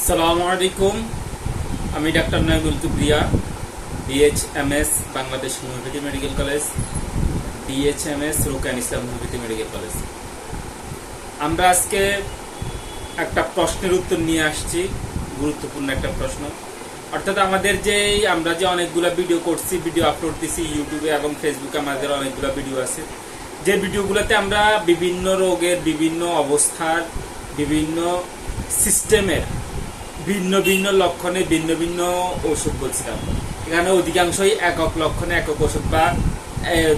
আসসালামু আলাইকুম। আমি doctor Naimul Kibria, DHMS Bangladesh homeopathy medical college, DHMS Rokeya Islam homeopathy medical college. আমরা আজকে একটা প্রশ্নের উত্তর নিয়ে আসছি, গুরুত্বপূর্ণ একটা প্রশ্ন। অর্থাৎ আমাদের আমরা যে অনেকগুলো ভিডিও করছি, ভিডিও আপলোড দিছি ইউটিউবে এবং ফেসবুকে, আমাদের অনেকগুলো ভিডিও আছে। যে ভিডিওগুলোতে আমরা বিভিন্ন রোগের, বিভিন্ন অবস্থার, বিভিন্ন সিস্টেমের, ভিন্ন ভিন্ন লক্ষণে ভিন্ন ভিন্ন ওষুধ বলছিলাম। এখানে অধিকাংশই একক লক্ষণে একক ওষুধ বা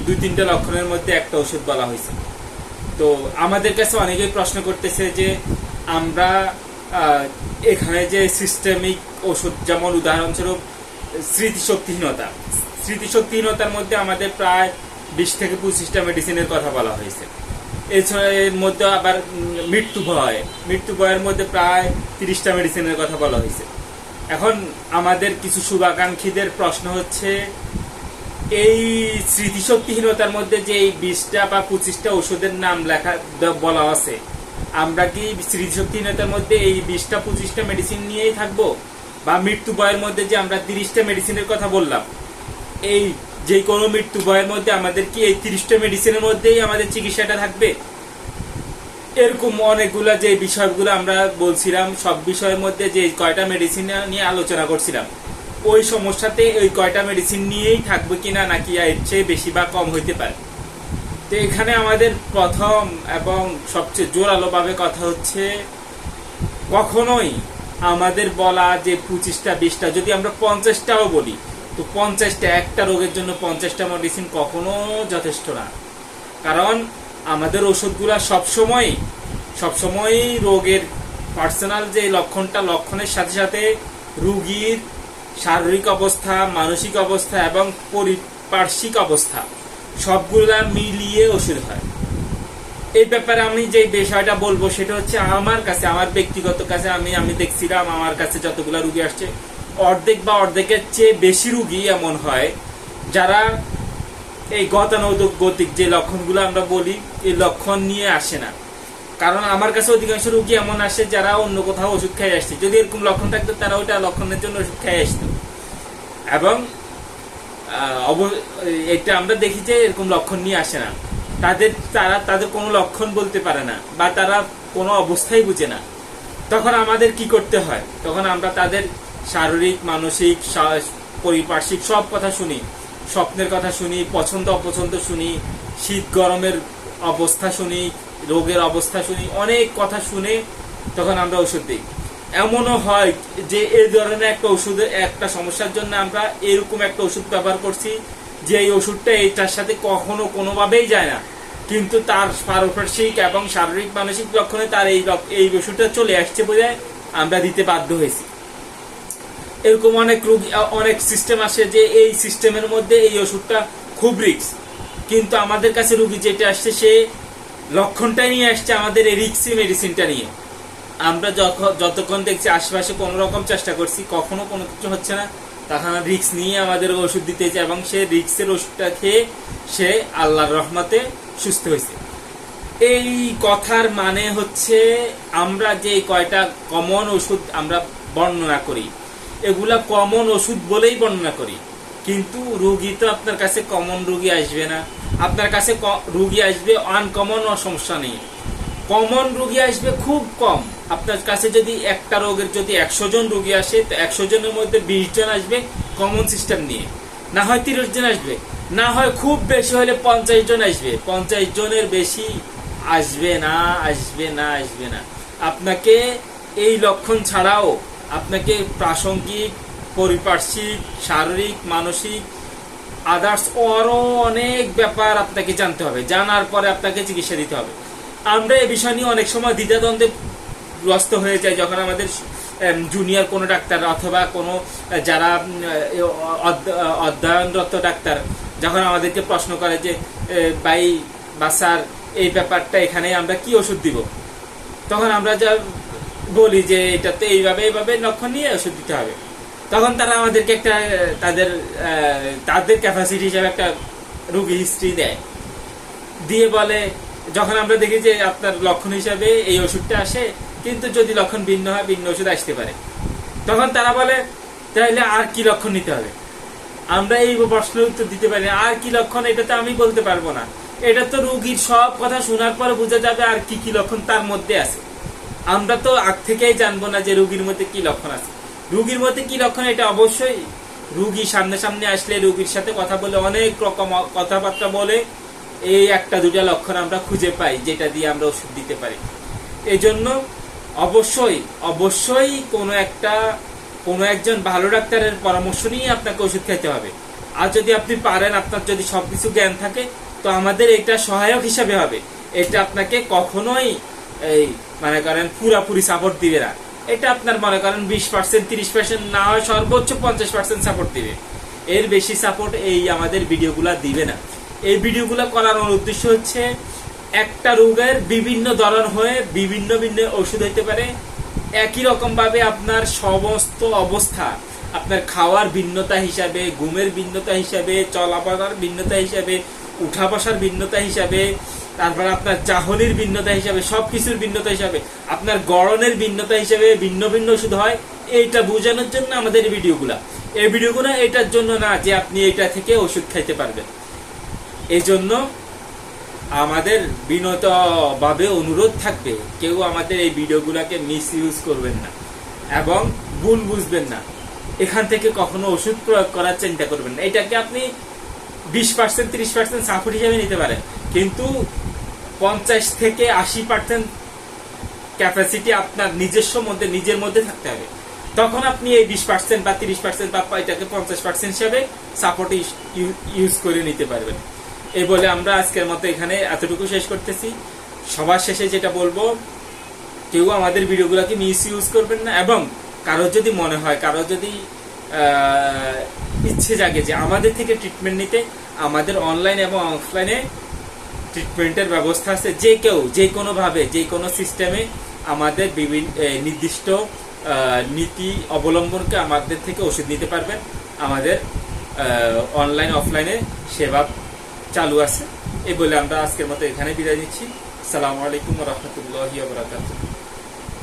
দুই তিনটা লক্ষণের মধ্যে একটা ওষুধ বলা হয়েছে। তো আমাদের কাছে অনেকেই প্রশ্ন করতেছে যে আমরা এখানে যে সিস্টেমিক ওষুধ, যেমন উদাহরণস্বরূপ স্মৃতিশক্তিহীনতার মধ্যে আমাদের প্রায় 20 থেকে 25টা মেডিসিনের কথা বলা হয়েছে। এছাড়া এর মধ্যে আবার মৃত্যু ভয়ের মধ্যে প্রায় 30টা মেডিসিনের কথা বলা হয়েছে। এখন আমাদের কিছু শুভাকাঙ্ক্ষীদের প্রশ্ন হচ্ছে, এই স্মৃতিশক্তিহীনতার মধ্যে যে এই 20টা বা 25টা ওষুধের নাম লেখা বলা আছে, আমরা কি স্মৃতিশক্তিহীনতার মধ্যে এই 20টা 25টা মেডিসিন নিয়েই থাকবো? বা মৃত্যু ভয়ের মধ্যে যে আমরা 30টা মেডিসিনের কথা বললাম, এই যে কোনো মৃত্যু ভয়ের মধ্যে আমাদের কি এই 30টা মেডিসিনের মধ্যেই আমাদের চিকিৎসাটা থাকবে? এরকম অনেকগুলা যে বিষয়গুলো আমরা বলছিলাম, সব বিষয়ের মধ্যে যে কয়টা মেডিসিন নিয়ে আলোচনা করছিলাম, ওই সমস্যাতে ওই কয়টা মেডিসিন নিয়েই থাকবে কিনা, নাকি এর চেয়ে বেশি বা কম হইতে পারে। তো এখানে আমাদের প্রথম এবং সবচেয়ে জোরালো ভাবে কথা হচ্ছে, কখনোই আমাদের বলা যে 25টা 20টা, যদি আমরা 50টাও বলি, তো 50টা, একটা রোগের জন্য 50টা মেডিসিন কখনো যথেষ্ট না। কারণ আমাদের ওষুধগুলা সবসময় রোগের পার্সোনাল যে লক্ষণের সাথে সাথে রোগীর শারীরিক অবস্থা, মানসিক অবস্থা এবং পারিপার্শ্বিক অবস্থা সবগুলা মিলিয়ে ওষুধ হয়। এই ব্যাপারে আমি যে বিষয়টা বলবো সেটা হচ্ছে, আমার ব্যক্তিগত কাছে আমি দেখছিলাম, আমার কাছে যতগুলা রোগী আসছে, অর্ধেক বা অর্ধেকের চেয়ে বেশি রোগী এমন হয় যারা এই গতানুগতিক যে লক্ষণগুলো আমরা বলি, এই লক্ষণ নিয়ে আসে না। কারণ আমার কাছে অধিকাংশ রোগী এমন আসে যারা অন্য কোথাও ওষুধ খেয়ে আসছে, যদি এরকম লক্ষণ থাকতো তারা ওইটা লক্ষণের জন্য ওষুধ খেয়ে আসতো। এবং এটা আমরা দেখি যে এরকম লক্ষণ নিয়ে আসে না, তাদের কোনো লক্ষণ বলতে পারে না, বা তারা কোনো অবস্থাই বুঝে না। তখন আমাদের কি করতে হয়? তখন আমরা তাদের শারীরিক, মানসিক, পারিপার্শ্বিক সব কথা শুনি, স্বপ্নের কথা শুনি, পছন্দ অপছন্দ শুনি, শীত গরমের অবস্থা শুনি, রোগের অবস্থা শুনি, অনেক কথা শুনে তখন আমরা ওষুধ দিই। এমনও হয় যে এই ধরনের একটা সমস্যার জন্য আমরা এরকম একটা ওষুধ ব্যবহার করছি যে এই ওষুধটা এইটার সাথে কখনো কোনোভাবেই যায় না, কিন্তু তার পারিপার্শ্বিক এবং শারীরিক মানসিক লক্ষণে তার এই ওষুধটা চলে আসছে বলে আমরা দিতে বাধ্য হয়েছি। এরকম অনেক সিস্টেম আসে যে এই সিস্টেমের মধ্যে এই ওষুধটা খুব রিস্ক, কিন্তু আমাদের কাছে রোগী যেটা আসছে সে লক্ষণটাই নিয়ে আসছে আমাদের এই রিস্কি মেডিসিনটা নিয়ে। আমরা যতক্ষণ দেখছি আশেপাশে কোনো রকম চেষ্টা করছি, কখনো কোনো কিছু হচ্ছে না, তখন রিস্ক নিয়ে আমাদের ওষুধ দিতে হয়েছে, এবং সে রিস্কের ওষুধটা খেয়ে সে আল্লাহর রহমতে সুস্থ হয়েছে। এই কথার মানে হচ্ছে, আমরা যে কয়টা কমন ওষুধ আমরা বর্ণনা করি, এগুলা কমন ওষুধ বলেই বর্ণনা করি, কিন্তু রোগী তো আপনার কাছে কমন রোগী আসবে না। আপনার কাছে রোগী আসবে আনকমন, সমস্যা নেই, কমন রোগী আসবে খুব কম। আপনার কাছে যদি একটা রোগের যদি 100 জন রোগী আসে, তো 100 জনের মধ্যে 20 জন আসবে কমন সিস্টেম নিয়ে, না হয় 30 জন আসবে, না হয় খুব বেশি হলে 50 জন আসবে। 50 জনের বেশি আসবে না। আপনাকে এই লক্ষণ ছাড়াও আপনাকে প্রাসঙ্গিক, পারিপার্শ্বিক, শারীরিক, মানসিক, আদার্স আরো অনেক ব্যাপার আপনাকে জানতে হবে। জানার পরে আপনাকে চিকিৎসা দিতে হবে। আমরা এই বিষয় নিয়ে অনেক সময় দ্বিধাদ্বন্দ্বে গ্রস্ত হয়ে যাই, যখন আমাদের জুনিয়র কোনো ডাক্তার অথবা কোনো যারা অধ্যয়নরত ডাক্তার যখন আমাদেরকে প্রশ্ন করে যে ভাই বা স্যার, এই ব্যাপারটা এখানে আমরা কি ওষুধ দিব, তখন আমরা যা বলি যে এটাতে এইভাবে লক্ষণ নিয়ে ওষুধ দিতে হবে, তখন তারা আমাদেরকে একটা তাদের ক্যাপাসিটি হিসাবে একটা রোগী হিস্ট্রি দিয়ে বলে, যখন আমরা দেখি যে আপনার লক্ষণ হিসাবে এই ওষুধটা আসে, কিন্তু যদি লক্ষণ ভিন্ন হয়, ভিন্ন ওষুধ আসতে পারে। তখন তারা বলে তাহলে আর কি লক্ষণ নিতে হবে? আমরা এই প্রশ্নের উত্তর দিতে পারি না। আর কি লক্ষণ, এটা তো আমি বলতে পারবো না। এটা তো রোগীর সব কথা শোনার পরে বোঝা যাবে আর কি কি লক্ষণ তার মধ্যে আছে। আমরা তো আগ থেকেই জানবো না যে রোগীর মধ্যে কি লক্ষণ আছে। রোগীর মধ্যে কি লক্ষণ এটা অবশ্যই রোগী সামনে সামনে আসলে, রোগীর সাথে কথা বলে, অনেক রকম কথাবার্তা বলে এই একটা দুটা লক্ষণ আমরা খুঁজে পাই, যেটা দিয়ে আমরা ওষুধ দিতে পারি। এই জন্য অবশ্যই অবশ্যই কোনো একজন ভালো ডাক্তারের পরামর্শ নিয়ে আপনাকে ওষুধ খেতে হবে। আর যদি আপনি পারেন, আপনার যদি সবকিছু জ্ঞান থাকে, তো আমাদের এটা সহায়ক হিসাবে হবে। এটা আপনাকে কখনোই এই মনে করেন পুরাপুরি সাপোর্ট দিবে না। এটা আপনার মনে করেন 20%, 30% না হয় সর্বোচ্চ 50% সাপোর্ট দিবে। এর বেশি সাপোর্ট এই আমাদের ভিডিওগুলা দিবে না। এই ভিডিওগুলো করার উদ্দেশ্য হচ্ছে একটা রোগের বিভিন্ন ধরন হয়ে বিভিন্ন ভিন্ন ওষুধ হইতে পারে। একই রকম ভাবে আপনার সমস্ত অবস্থা, আপনার খাওয়ার ভিন্নতা হিসাবে, ঘুমের ভিন্নতা হিসাবে, চলাফেরার ভিন্নতা হিসাবে, উঠা বসার ভিন্নতা হিসাবে, তারপর আপনার চাহনির ভিন্নতা হিসাবে, সবকিছুর ভিন্নতা হিসাবে, আপনার গড়নের ভিন্নতা হিসাবে ভিন্ন ভিন্ন ওষুধ হয়। এইটা বোঝানোর জন্য আমাদের ভিডিওগুলা। এই ভিডিওগুলো এটার জন্য না যে আপনি এটা থেকে ওষুধ খাইতে পারবেন। এই জন্য আমাদের বিনীতভাবে অনুরোধ থাকবে, কেউ আমাদের এই ভিডিওগুলোকে মিস ইউজ করবেন না এবং ভুল বুঝবেন না। এখান থেকে কখনো ওষুধ প্রয়োগ করার চিন্তা করবেন না। এটাকে আপনি 20%, 30% সাপোর্ট হিসেবে নিতে পারেন, কিন্তু 50 থেকে 80% ক্যাপাসিটি আপনার নিজের মধ্যে থাকতে হবে। তখন আপনি এই 20% বা 30% বা এটাকে 50% হিসেবে সাপোর্ট ইউজ করে নিতে পারবেন। এই বলে আমরা আজকের মতো এখানে এতটুকু শেষ করতেছি। সবার শেষে যেটা বলবো, কেউ আমাদের ভিডিওগুলোকে মিস ইউজ করবেন না। এবং কারো যদি মনে হয়, কারো যদি ইচ্ছে জাগে যে আমাদের থেকে ট্রিটমেন্ট নিতে, আমাদের অনলাইন এবং অফলাইনে ট্রিটমেন্টের ব্যবস্থা আছে। যে কেউ যে কোনো ভাবে, যে কোনো সিস্টেমে আমাদের বিভিন্ন নির্দিষ্ট নীতি অবলম্বনকে আমাদের থেকে ওষুধ নিতে পারবেন। আমাদের অনলাইন অফলাইনে সেবা চালু আছে। এই বলে আমরা আজকের মতো এখানে বিদায় নিচ্ছি। আসসালামু আলাইকুম ওয়া রাহমাতুল্লাহি ওয়া বারাকাতুহু।